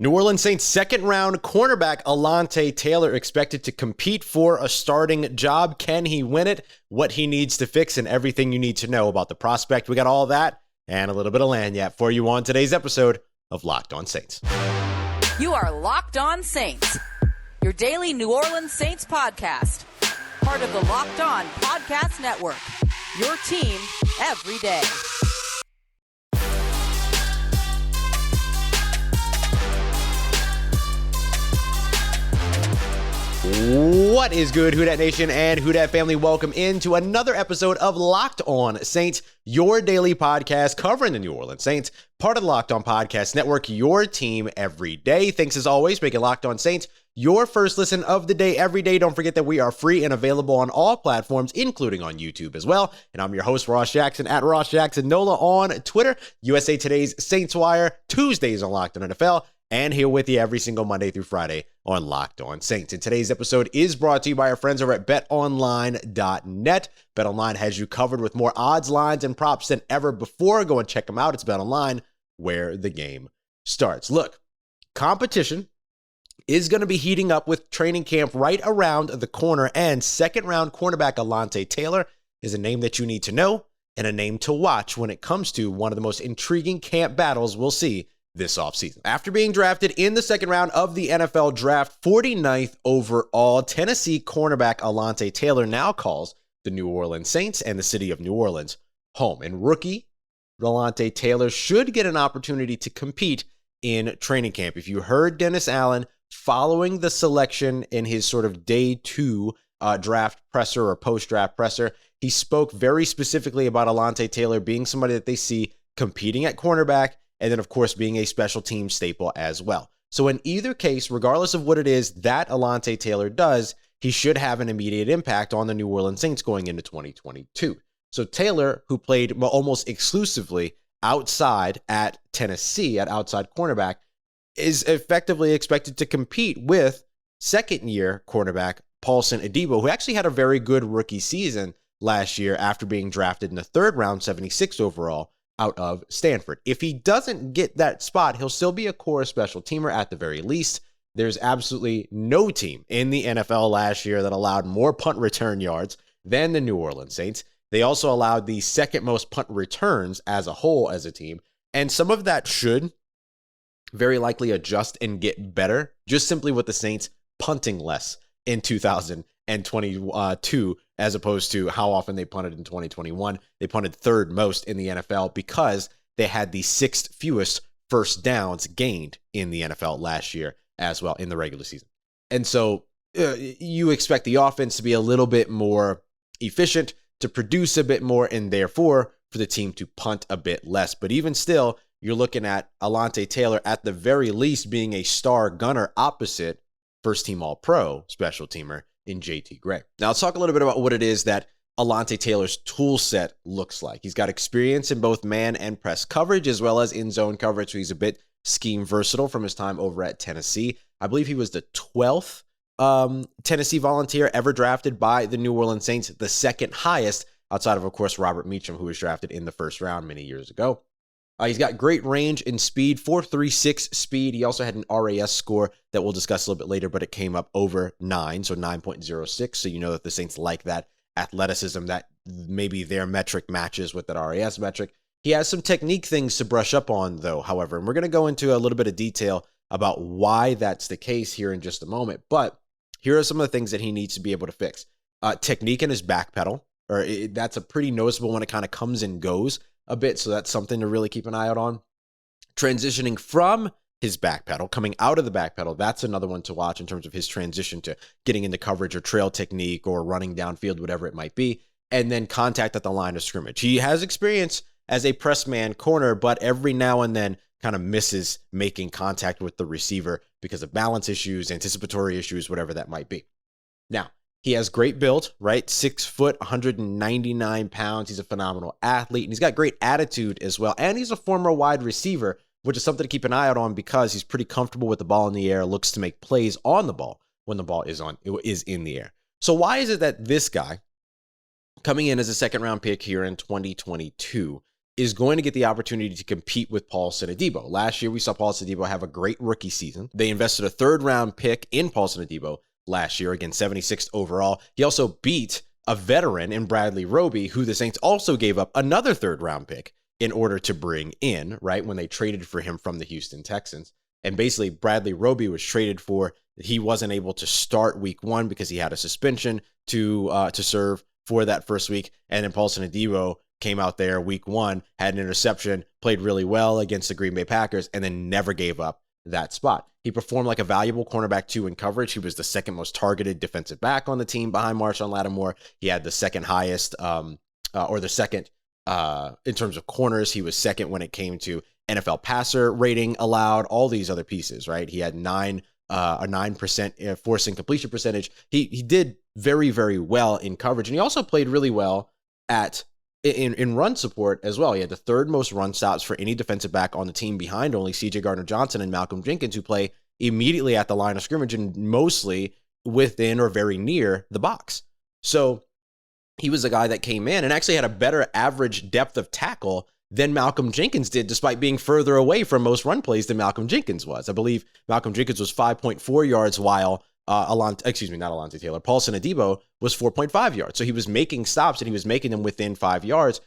New Orleans Saints second-round cornerback Alontae Taylor expected to compete for a starting job. Can he win it? What he needs to fix and everything you need to know about the prospect. We got all that and a little bit of lagniappe for you on today's episode of Locked On Saints. You are Locked On Saints, your daily New Orleans Saints podcast. Part of the Locked On Podcast Network, your team every day. What is good, Who Dat Nation and Who Dat family? Welcome into another episode of Locked On Saints, your daily podcast covering the New Orleans Saints, part of the Locked On Podcast Network, your team every day. Thanks as always, making Locked On Saints your first listen of the day every day. Don't forget that we are free and available on all platforms, including on YouTube as well. And I'm your host, Ross Jackson, at Ross Jackson Nola on Twitter, USA Today's Saints Wire, Tuesdays on Locked On NFL, and here with you every single Monday through Friday on Locked On Saints. And today's episode is brought to you by our friends over at BetOnline.net. BetOnline has you covered with more odds, lines, and props than ever before. Go and check them out. It's BetOnline, where the game starts. Look, competition is going to be heating up with training camp right around the corner, and second-round cornerback Alontae Taylor is a name that you need to know and a name to watch when it comes to one of the most intriguing camp battles we'll see this offseason. After being drafted in the second round of the NFL draft, 49th overall, Tennessee cornerback Alontae Taylor now calls the New Orleans Saints and the city of New Orleans home. And rookie Alontae Taylor should get an opportunity to compete in training camp. If you heard Dennis Allen following the selection in his sort of day two draft presser or post-draft presser, he spoke very specifically about Alontae Taylor being somebody that they see competing at cornerback, and then, of course, being a special team staple as well. So in either case, regardless of what it is that Alontae Taylor does, he should have an immediate impact on the New Orleans Saints going into 2022. So Taylor, who played almost exclusively outside at Tennessee, at outside cornerback, is effectively expected to compete with second-year cornerback Paulson Adebo, who actually had a very good rookie season last year after being drafted in the third round, 76th overall, out of Stanford. If he doesn't get that spot, he'll still be a core special teamer at the very least. There's absolutely no team in the NFL last year that allowed more punt return yards than the New Orleans Saints. They also allowed the second most punt returns as a whole as a team. And some of that should very likely adjust and get better, just simply with the Saints punting less in 2022 as opposed to how often they punted in 2021. They punted third most in the NFL because they had the sixth fewest first downs gained in the NFL last year as well in the regular season. And so you expect the offense to be a little bit more efficient, to produce a bit more, and therefore for the team to punt a bit less. But even still, you're looking at Alontae Taylor at the very least being a star gunner opposite first-team All-Pro special teamer in JT Gray. Now, let's talk a little bit about what it is that Alontae Taylor's tool set looks like. He's got experience in both man and press coverage as well as in-zone coverage, so he's a bit scheme versatile from his time over at Tennessee. I believe he was the 12th Tennessee Volunteer ever drafted by the New Orleans Saints, the second highest outside of course, Robert Meacham, who was drafted in the first round many years ago. He's got great range and speed, 4.36 speed. He also had an RAS score that we'll discuss a little bit later, but it came up over 9, so 9.06. So you know that the Saints like that athleticism, that maybe their metric matches with that RAS metric. He has some technique things to brush up on, though, however, and we're going to go into a little bit of detail about why that's the case here in just a moment. But here are some of the things that he needs to be able to fix. Technique in his back pedal, that's a pretty noticeable when it kind of comes and goes a bit, so that's something to really keep an eye out on. Transitioning from his back pedal, coming out of the back pedal, that's another one to watch in terms of his transition to getting into coverage or trail technique or running downfield, whatever it might be. And then contact at the line of scrimmage. He has experience as a press man corner, but every now and then kind of misses making contact with the receiver because of balance issues, anticipatory issues, whatever that might be. Now, he has great build, right? 6 foot, 199 pounds. He's a phenomenal athlete, and he's got great attitude as well. And he's a former wide receiver, which is something to keep an eye out on because he's pretty comfortable with the ball in the air, looks to make plays on the ball when the ball is in the air. So why is it that this guy, coming in as a second-round pick here in 2022, is going to get the opportunity to compete with Paulson Adebo. Last year, we saw Paulson Adebo have a great rookie season. They invested a third-round pick in Paulson Adebo last year, again, 76th overall. He also beat a veteran in Bradley Roby, who the Saints also gave up another third-round pick in order to bring in, right, when they traded for him from the Houston Texans. And basically, Bradley Roby was traded for. He wasn't able to start week 1 because he had a suspension to serve for that first week. And then Paulson Adebo came out there week 1, had an interception, played really well against the Green Bay Packers, and then never gave up that spot. He performed like a valuable cornerback 2 in coverage. He was the second most targeted defensive back on the team behind Marshawn Lattimore. He had the second highest, in terms of corners. He was second when it came to NFL passer rating allowed, all these other pieces, right? He had a 9% forcing completion percentage. He did very, very well in coverage. And he also played really well in run support as well. He had the third most run stops for any defensive back on the team behind only CJ Gardner-Johnson and Malcolm Jenkins, who play immediately at the line of scrimmage and mostly within or very near the box. So he was a guy that came in and actually had a better average depth of tackle than Malcolm Jenkins did, despite being further away from most run plays than Malcolm Jenkins was. I believe Malcolm Jenkins was 5.4 yards while Paulson Adebo was 4.5 yards. So he was making stops and he was making them within 5 yards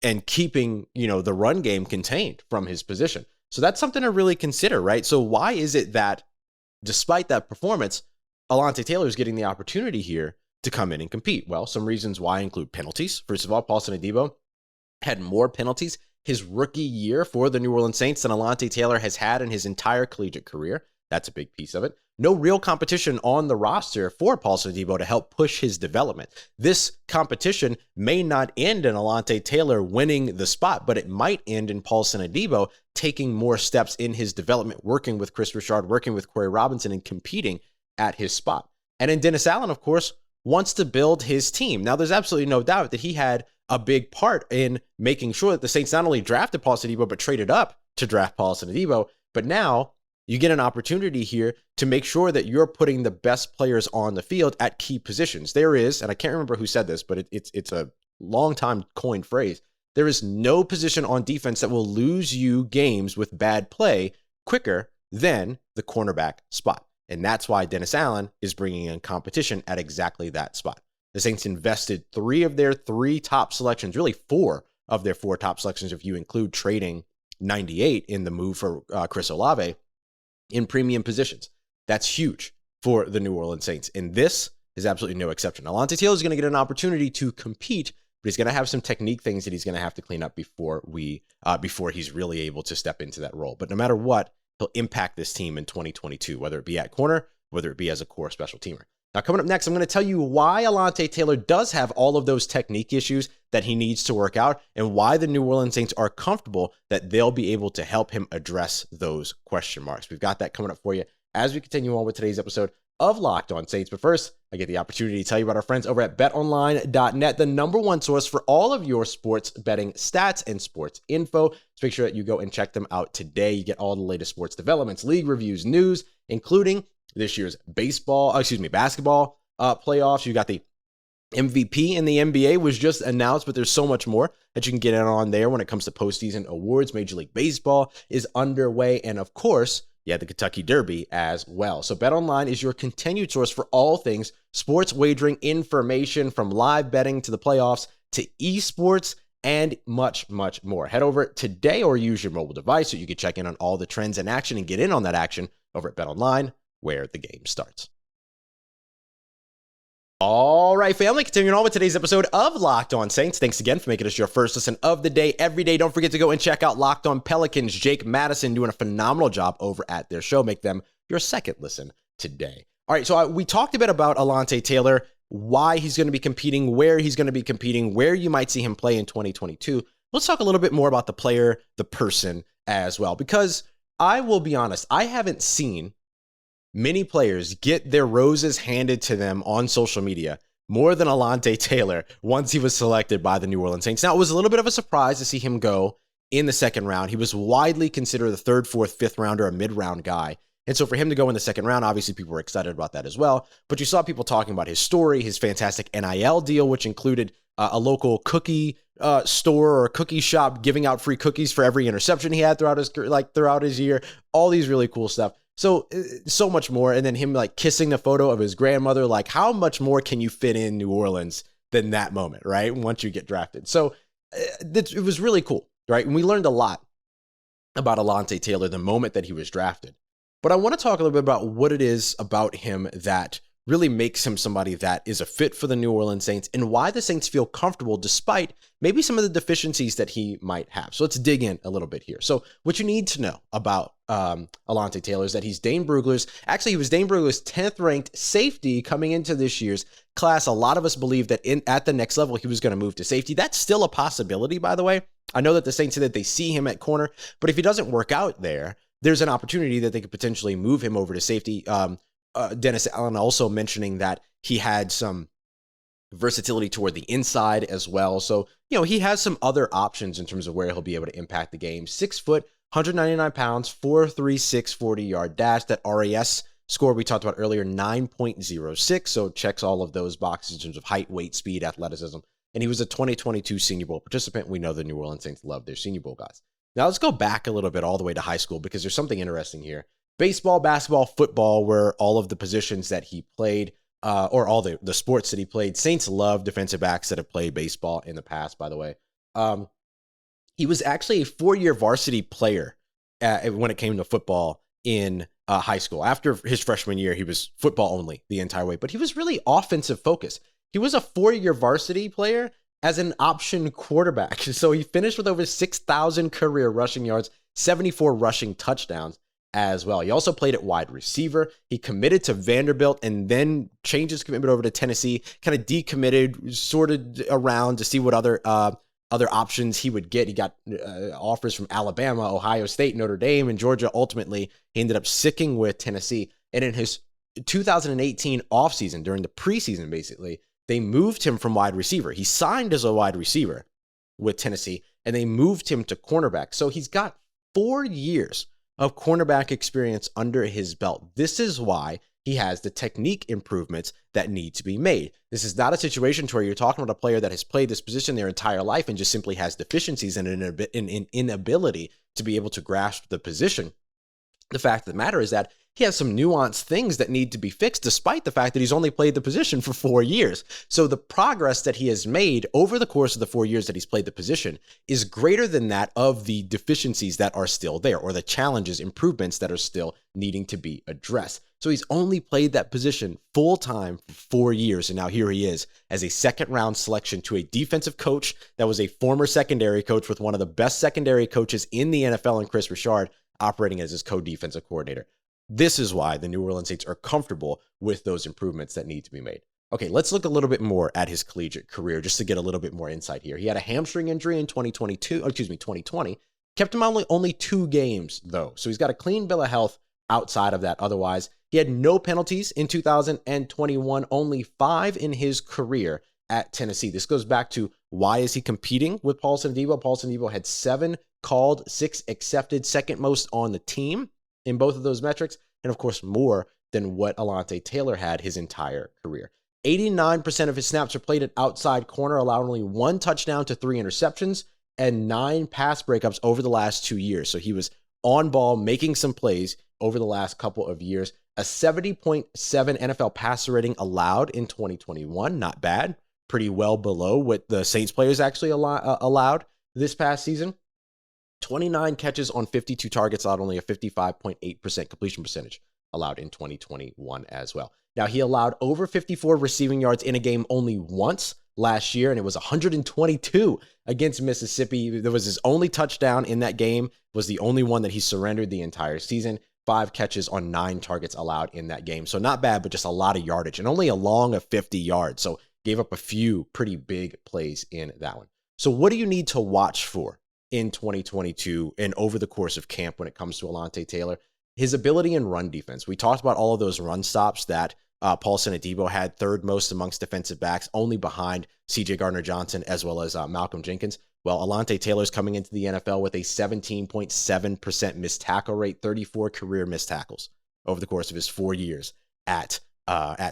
and keeping, the run game contained from his position. So that's something to really consider, right? So why is it that despite that performance, Alontae Taylor is getting the opportunity here to come in and compete? Well, some reasons why include penalties. First of all, Paulson Adebo had more penalties his rookie year for the New Orleans Saints than Alontae Taylor has had in his entire collegiate career. That's a big piece of it. No real competition on the roster for Paulson Adebo to help push his development. This competition may not end in Alontae Taylor winning the spot, but it might end in Paulson Adebo taking more steps in his development, working with Kris Richard, working with Corey Robinson, and competing at his spot. And then Dennis Allen, of course, wants to build his team. Now, there's absolutely no doubt that he had a big part in making sure that the Saints not only drafted Paulson Adebo, but traded up to draft Paulson Adebo. But now you get an opportunity here to make sure that you're putting the best players on the field at key positions. There is, and I can't remember who said this, but it's a long time coined phrase. There is no position on defense that will lose you games with bad play quicker than the cornerback spot. And that's why Dennis Allen is bringing in competition at exactly that spot. The Saints invested 3 of their 3 top selections, really 4 of their 4 top selections, if you include trading 98 in the move for Chris Olave, in premium positions. That's huge for the New Orleans Saints. And this is absolutely no exception. Alontae Taylor is going to get an opportunity to compete, but he's going to have some technique things that he's going to have to clean up before he's really able to step into that role. But no matter what, he'll impact this team in 2022, whether it be at corner, whether it be as a core special teamer. Now, coming up next, I'm going to tell you why Alontae Taylor does have all of those technique issues that he needs to work out and why the New Orleans Saints are comfortable that they'll be able to help him address those question marks. We've got that coming up for you as we continue on with today's episode of Locked On Saints. But first, I get the opportunity to tell you about our friends over at BetOnline.net, the #1 source for all of your sports betting stats and sports info. So make sure that you go and check them out today. You get all the latest sports developments, league reviews, news, including this year's basketball playoffs. You got the MVP in the NBA was just announced, but there's so much more that you can get in on there when it comes to postseason awards. Major League Baseball is underway. And of course, you have the Kentucky Derby as well. So BetOnline is your continued source for all things sports wagering information, from live betting to the playoffs to esports and much, much more. Head over today or use your mobile device so you can check in on all the trends in action and get in on that action over at BetOnline, where the game starts. All right, family, continuing on with today's episode of Locked On Saints. Thanks again for making us your first listen of the day every day. Don't forget to go and check out Locked On Pelicans. Jake Madison doing a phenomenal job over at their show. Make them your second listen today. All right, so we talked a bit about Alontae Taylor, why he's going to be competing, where he's going to be competing, where you might see him play in 2022. Let's talk a little bit more about the player, the person as well, because I will be honest, I haven't seen many players get their roses handed to them on social media more than Alontae Taylor once he was selected by the New Orleans Saints. Now, it was a little bit of a surprise to see him go in the second round. He was widely considered the 3rd, 4th, 5th rounder, a mid-round guy. And so for him to go in the second round, obviously people were excited about that as well. But you saw people talking about his story, his fantastic NIL deal, which included a local cookie store or cookie shop giving out free cookies for every interception he had throughout his year. All these really cool stuff. So much more. And then him like kissing the photo of his grandmother. Like, how much more can you fit in New Orleans than that moment, right? Once you get drafted. So it was really cool, right? And we learned a lot about Alontae Taylor the moment that he was drafted. But I want to talk a little bit about what it is about him that really makes him somebody that is a fit for the New Orleans Saints and why the Saints feel comfortable despite maybe some of the deficiencies that he might have. So let's dig in a little bit here. So what you need to know about Alontae Taylor is that he was Dane Brugler's 10th ranked safety coming into this year's class. A lot of us believe that at the next level, he was going to move to safety. That's still a possibility, by the way. I know that the Saints say that they see him at corner, but if he doesn't work out there, there's an opportunity that they could potentially move him over to safety. Dennis Allen also mentioning that he had some versatility toward the inside as well. So, he has some other options in terms of where he'll be able to impact the game. 6 foot, 199 pounds, 4.36 40-yard dash. That RAS score we talked about earlier, 9.06. So checks all of those boxes in terms of height, weight, speed, athleticism. And he was a 2022 Senior Bowl participant. We know the New Orleans Saints love their Senior Bowl guys. Now let's go back a little bit all the way to high school because there's something interesting here. Baseball, basketball, football were all of the positions that he played, or all the sports that he played. Saints love defensive backs that have played baseball in the past, by the way. He was actually a 4-year varsity player when it came to football in high school. After his freshman year, he was football only the entire way, but he was really offensive focused. He was a 4-year varsity player as an option quarterback. So he finished with over 6,000 career rushing yards, 74 rushing touchdowns as well. He also played at wide receiver. He committed to Vanderbilt and then changed his commitment over to Tennessee, kind of decommitted, sorted around to see what other options he would get. He got offers from Alabama, Ohio State, Notre Dame, and Georgia. Ultimately, he ended up sticking with Tennessee. And in his 2018 offseason, during the preseason, basically, they moved him from wide receiver. He signed as a wide receiver with Tennessee, and they moved him to cornerback. So he's got 4 years of cornerback experience under his belt. This is why he has the technique improvements that need to be made. This is not a situation where you're talking about a player that has played this position their entire life and just simply has deficiencies and an inability to be able to grasp the position. The fact of the matter is that he has some nuanced things that need to be fixed, despite the fact that he's only played the position for 4 years. So the progress that he has made over the course of the 4 years that he's played the position is greater than that of the deficiencies that are still there, or the challenges, improvements that are still needing to be addressed. So he's only played that position full time for 4 years. And now here he is as a second-round selection to a defensive coach that was a former secondary coach with one of the best secondary coaches in the NFL, and Kris Richard, operating as his co-defensive coordinator. This is why the New Orleans Saints are comfortable with those improvements that need to be made. Okay, let's look a little bit more at his collegiate career just to get a little bit more insight here. He had a hamstring injury in 2020. Kept him only 2 games, though. So he's got a clean bill of health outside of that. Otherwise, he had no penalties in 2021, only 5 in his career at Tennessee. This goes back to why is he competing with Paulson Adebo? Paulson Adebo had 7 called, 6 accepted, second most on the team in both of those metrics, and of course more than what Alontae Taylor had his entire career. 89% of his snaps are played at outside corner, allowed only 1 touchdown to 3 interceptions, and 9 pass breakups over the last 2 years. So he was on ball, making some plays over the last couple of years. A 70.7 NFL passer rating allowed in 2021, not bad. Pretty well below what the Saints players actually allowed this past season. 29 catches on 52 targets, allowed only a 55.8% completion percentage allowed in 2021 as well. Now, he allowed over 54 receiving yards in a game only once last year, and it was 122 against Mississippi. That was his only touchdown in that game, was the only one that he surrendered the entire season. 5 catches on 9 targets allowed in that game. So not bad, but just a lot of yardage, and only a long of 50 yards. So gave up a few pretty big plays in that one. So what do you need to watch for in 2022 and over the course of camp when it comes to Alontae Taylor? His ability in run defense. We talked about all of those run stops that Paulson Adebo had, 3rd most amongst defensive backs, only behind C.J. Gardner-Johnson as well as Malcolm Jenkins. Well, Alontae Taylor's coming into the NFL with a 17.7% missed tackle rate, 34 career missed tackles over the course of his 4 years at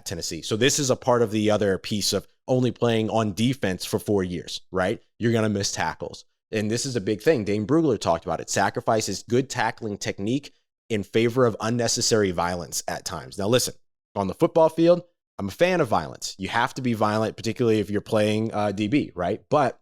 Tennessee. So this is a part of the other piece of only playing on defense for 4 years, right? You're going to miss tackles. And this is a big thing. Dane Brugler talked about it. Sacrifices good tackling technique in favor of unnecessary violence at times. Now, listen, on the football field, I'm a fan of violence. You have to be violent, particularly if you're playing DB, right? But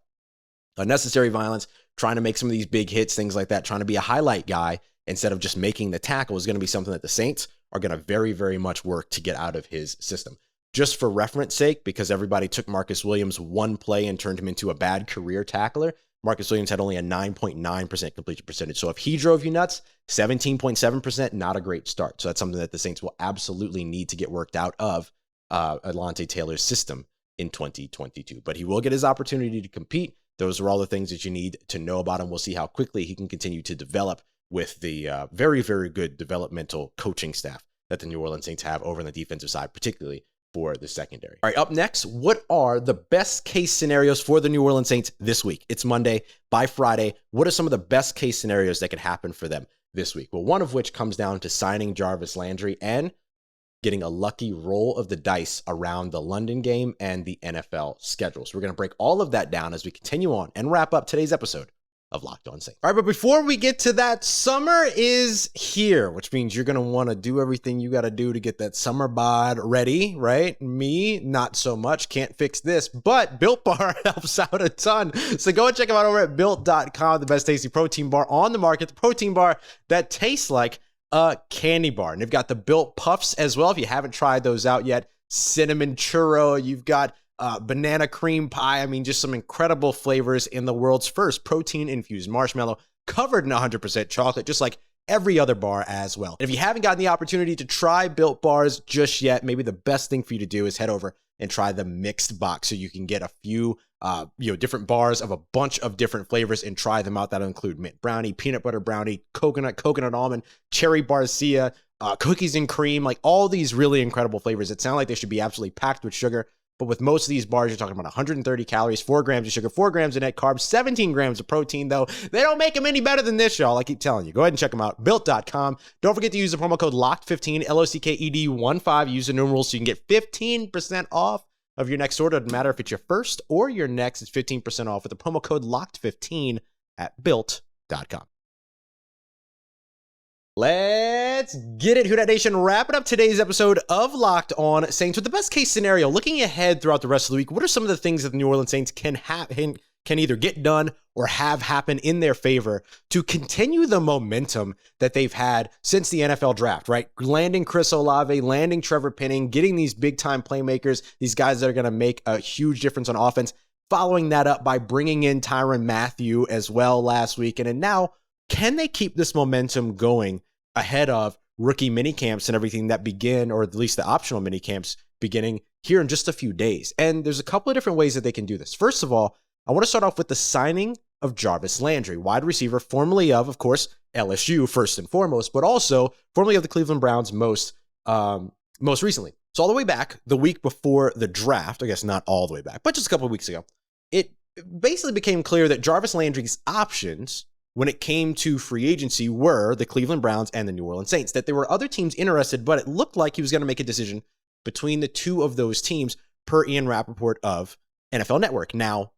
unnecessary violence, trying to make some of these big hits, things like that, trying to be a highlight guy instead of just making the tackle is going to be something that the Saints are going to very, very much work to get out of his system. Just for reference sake, because everybody took Marcus Williams one play and turned him into a bad career tackler, Marcus Williams had only a 9.9% completion percentage. So if he drove you nuts, 17.7%, not a great start. So that's something that the Saints will absolutely need to get worked out of Alontae Taylor's system in 2022. But he will get his opportunity to compete. Those are all the things that you need to know about him. We'll see how quickly he can continue to develop with the very, very good developmental coaching staff that the New Orleans Saints have over on the defensive side, particularly for the secondary. All right, up next, what are the best case scenarios for the New Orleans Saints this week? It's Monday. By Friday, what are some of the best case scenarios that could happen for them this week? Well, one of which comes down to signing Jarvis Landry and getting a lucky roll of the dice around the London game and the NFL schedule. So we're going to break all of that down as we continue on and wrap up today's episode of Locked On Saints. All right, but before we get to that, summer is here, which means you're going to want to do everything you got to do to get that summer bod ready, right? Me, not so much. Can't fix this, but Built Bar helps out a ton. So go and check them out over at Built.com, the best tasty protein bar on the market, the protein bar that tastes like a candy bar. And they've got the Built Puffs as well. If you haven't tried those out yet, cinnamon churro, you've got banana cream pie. I mean, just some incredible flavors in the world's first protein-infused marshmallow covered in 100% chocolate, just like every other bar as well. And if you haven't gotten the opportunity to try Built Bars just yet, maybe the best thing for you to do is head over and try the mixed box so you can get a few different bars of a bunch of different flavors and try them out. That'll include mint brownie, peanut butter brownie, coconut almond, cherry barcia, cookies and cream, like all these really incredible flavors that sound like they should be absolutely packed with sugar. But with most of these bars, you're talking about 130 calories, 4 grams of sugar, 4 grams of net carbs, 17 grams of protein, though. They don't make them any better than this, y'all. I keep telling you. Go ahead and check them out. Built.com. Don't forget to use the promo code LOCKED15, LOCKED15. Use the numerals so you can get 15% off of your next order. It doesn't matter if it's your first or your next. It's 15% off with the promo code LOCKED15 at Built.com. Let's get it, Who Dat Nation. Wrapping up today's episode of Locked On Saints with the best case scenario. Looking ahead throughout the rest of the week, what are some of the things that the New Orleans Saints can either get done or have happen in their favor to continue the momentum that they've had since the NFL draft, right? Landing Chris Olave, landing Trevor Penning, getting these big-time playmakers, these guys that are going to make a huge difference on offense, following that up by bringing in Tyrann Mathieu as well last week. And now, can they keep this momentum going ahead of rookie mini camps and everything that begin, or at least the optional mini camps beginning here in just a few days? And there's a couple of different ways that they can do this. First of all, I want to start off with the signing of Jarvis Landry, wide receiver, formerly of course, LSU first and foremost, but also formerly of the Cleveland Browns most recently. So all the way back, the week before the draft, I guess not all the way back, but just a couple of weeks ago, it basically became clear that Jarvis Landry's options when it came to free agency were the Cleveland Browns and the New Orleans Saints, that there were other teams interested, but it looked like he was going to make a decision between the two of those teams per Ian Rappaport of NFL Network. Now,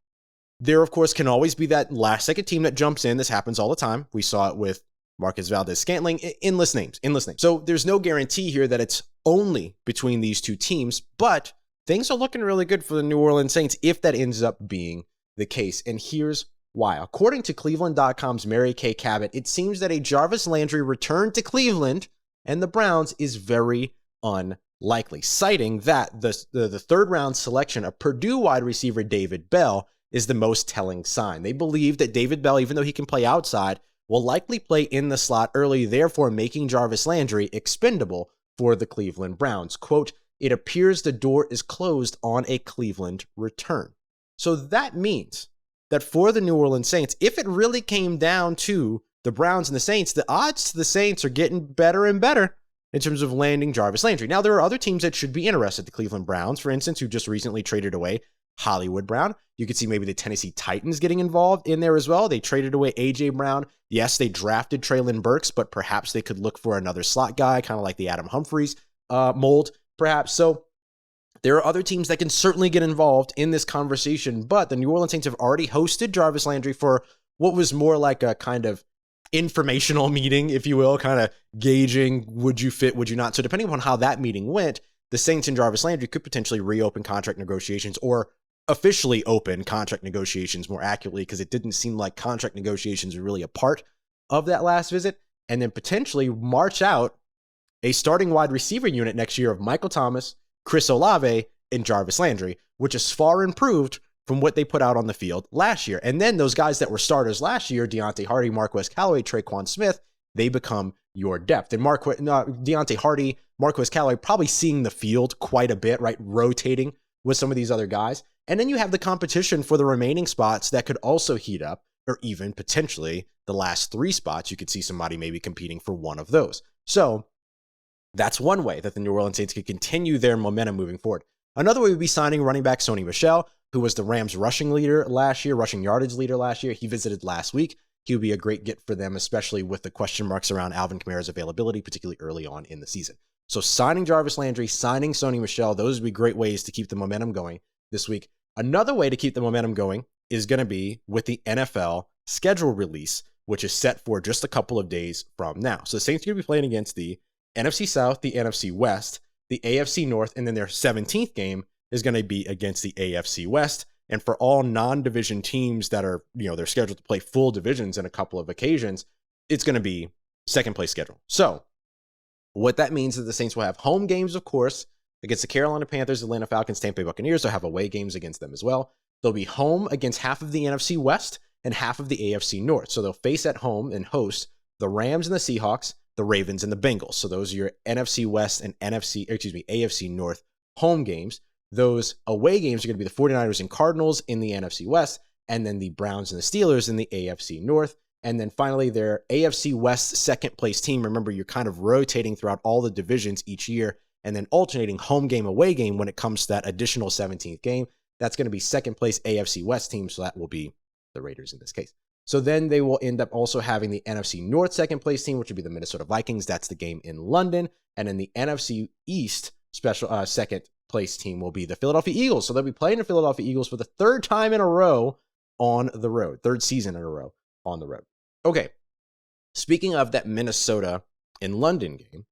there, of course, can always be that last-second team that jumps in. This happens all the time. We saw it with Marcus Valdez-Scantling, endless names. So there's no guarantee here that it's only between these two teams, but things are looking really good for the New Orleans Saints if that ends up being the case. And here's why. According to Cleveland.com's Mary Kay Cabot, it seems that a Jarvis Landry return to Cleveland and the Browns is very unlikely, citing that the third-round selection of Purdue wide receiver David Bell is the most telling sign. They believe that David Bell, even though he can play outside, will likely play in the slot early, therefore making Jarvis Landry expendable for the Cleveland Browns. Quote, "It appears the door is closed on a Cleveland return." So that means that for the New Orleans Saints, if it really came down to the Browns and the Saints, the odds to the Saints are getting better and better in terms of landing Jarvis Landry. Now, there are other teams that should be interested. The Cleveland Browns, for instance, who just recently traded away Hollywood Brown. You could see maybe the Tennessee Titans getting involved in there as well. They traded away A.J. Brown. Yes, they drafted Treylon Burks, but perhaps they could look for another slot guy, kind of like the Adam Humphries mold, perhaps. So There are other teams that can certainly get involved in this conversation, but the New Orleans Saints have already hosted Jarvis Landry for what was more like a kind of informational meeting, if you will, kind of gauging would you fit, would you not. So depending upon how that meeting went, the Saints and Jarvis Landry could potentially reopen contract negotiations or officially open contract negotiations more accurately, because it didn't seem like contract negotiations were really a part of that last visit, and then potentially march out a starting wide receiver unit next year of Michael Thomas, Chris Olave, and Jarvis Landry, which is far improved from what they put out on the field last year. And then those guys that were starters last year, Deontay Hardy, Marquez Callaway, Traquan Smith, they become your depth. And Deontay Hardy, Marquez Callaway probably seeing the field quite a bit, right? Rotating with some of these other guys. And then you have the competition for the remaining spots that could also heat up, or even potentially the last 3 spots. You could see somebody maybe competing for one of those. So that's one way that the New Orleans Saints could continue their momentum moving forward. Another way would be signing running back Sony Michel, who was the Rams rushing yardage leader last year. He visited last week. He would be a great get for them, especially with the question marks around Alvin Kamara's availability, particularly early on in the season. So signing Jarvis Landry, signing Sony Michel, those would be great ways to keep the momentum going this week. Another way to keep the momentum going is going to be with the NFL schedule release, which is set for just a couple of days from now. So the Saints are going to be playing against the NFC South, the NFC West, the AFC North, and then their 17th game is going to be against the AFC West. And for all non-division teams that are, they're scheduled to play full divisions in a couple of occasions, it's going to be second place schedule. So what that means is the Saints will have home games, of course, against the Carolina Panthers, Atlanta Falcons, Tampa Bay Buccaneers. They'll have away games against them as well. They'll be home against half of the NFC West and half of the AFC North. So they'll face at home and host the Rams and the Seahawks, the Ravens and the Bengals. So those are your NFC West and AFC North home games. Those away games are going to be the 49ers and Cardinals in the NFC West, and then the Browns and the Steelers in the AFC North. And then finally, their AFC West second place team. Remember, you're kind of rotating throughout all the divisions each year and then alternating home game, away game when it comes to that additional 17th game. That's going to be second place AFC West team. So that will be the Raiders in this case. So then they will end up also having the NFC North second place team, which would be the Minnesota Vikings. That's the game in London. And then the NFC East second place team will be the Philadelphia Eagles. So they'll be playing the Philadelphia Eagles for the third time in a row on the road, third season in a row on the road. Okay. Speaking of that Minnesota and London game,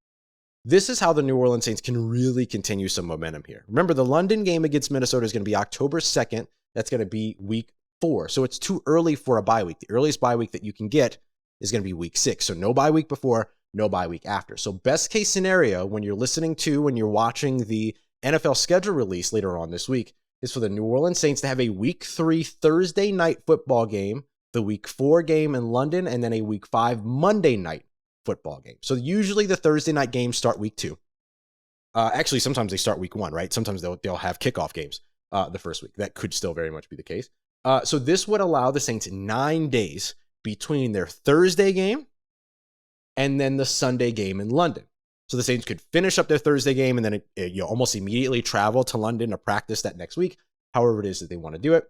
this is how the New Orleans Saints can really continue some momentum here. Remember, the London game against Minnesota is going to be October 2nd. That's going to be week 4. So it's too early for a bye week. The earliest bye week that you can get is going to be week 6. So no bye week before, no bye week after. So best case scenario, when you're watching the NFL schedule release later on this week, is for the New Orleans Saints to have a week 3 Thursday night football game, the week 4 game in London, and then a week 5 Monday night football game. So usually the Thursday night games start week 2. Actually, sometimes they start week 1, right? Sometimes they'll have kickoff games the first week. That could still very much be the case. So this would allow the Saints 9 days between their Thursday game and then the Sunday game in London. So the Saints could finish up their Thursday game and then almost immediately travel to London to practice that next week, however it is that they want to do it,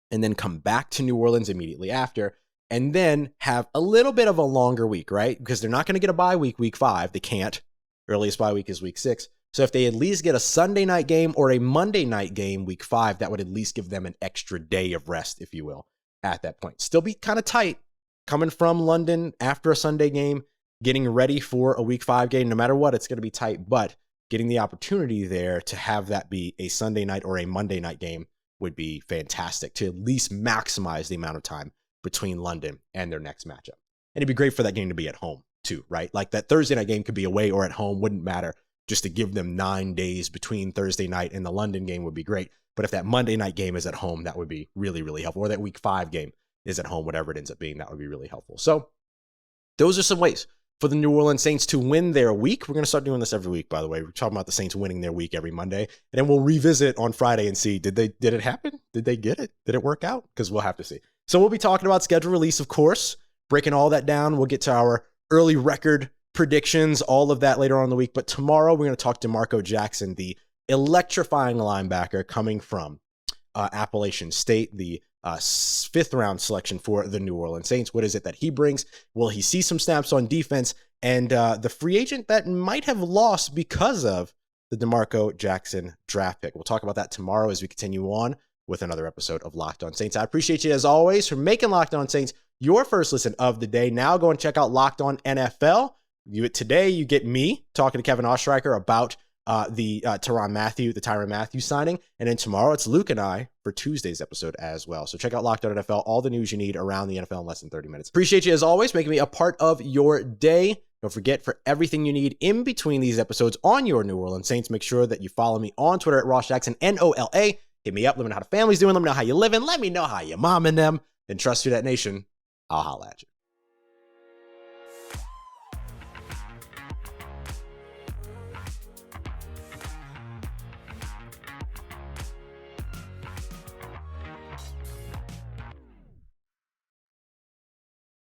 and then come back to New Orleans immediately after, and then have a little bit of a longer week, right? Because they're not going to get a bye week 5. They can't. Earliest bye week is week 6. So if they at least get a Sunday night game or a Monday night game week 5, that would at least give them an extra day of rest, if you will, at that point. Still be kind of tight coming from London after a Sunday game, getting ready for a week 5 game. No matter what, it's going to be tight, but getting the opportunity there to have that be a Sunday night or a Monday night game would be fantastic to at least maximize the amount of time between London and their next matchup. And it'd be great for that game to be at home too, right? Like that Thursday night game could be away or at home, wouldn't matter. Just to give them 9 days between Thursday night and the London game would be great. But if that Monday night game is at home, that would be really, really helpful. Or that week 5 game is at home, whatever it ends up being, that would be really helpful. So those are some ways for the New Orleans Saints to win their week. We're going to start doing this every week, by the way. We're talking about the Saints winning their week every Monday. And then we'll revisit on Friday and see, did it happen? Did they get it? Did it work out? Because we'll have to see. So we'll be talking about schedule release, of course, breaking all that down. We'll get to our early record predictions, all of that later on in the week. But tomorrow we're going to talk to DeMarco Jackson, the electrifying linebacker coming from Appalachian State, the 5th round selection for the New Orleans Saints. What is it that he brings? Will he see some snaps on defense? And the free agent that might have lost because of the DeMarco Jackson draft pick. We'll talk about that tomorrow as we continue on with another episode of Locked On Saints. I appreciate you as always for making Locked On Saints your first listen of the day. Now go and check out Locked On NFL. Today you get me talking to Kevin Ostreicher about the Tyrann Mathieu signing. And then tomorrow it's Luke and I for Tuesday's episode as well. So check out Locked On NFL, all the news you need around the NFL in less than 30 minutes. Appreciate you as always, making me a part of your day. Don't forget, for everything you need in between these episodes on your New Orleans Saints, make sure that you follow me on Twitter at Ross Jackson, NOLA. Hit me up, let me know how the family's doing, let me know how you living, let me know how your mom and them. And trust you, that nation, I'll holla at you.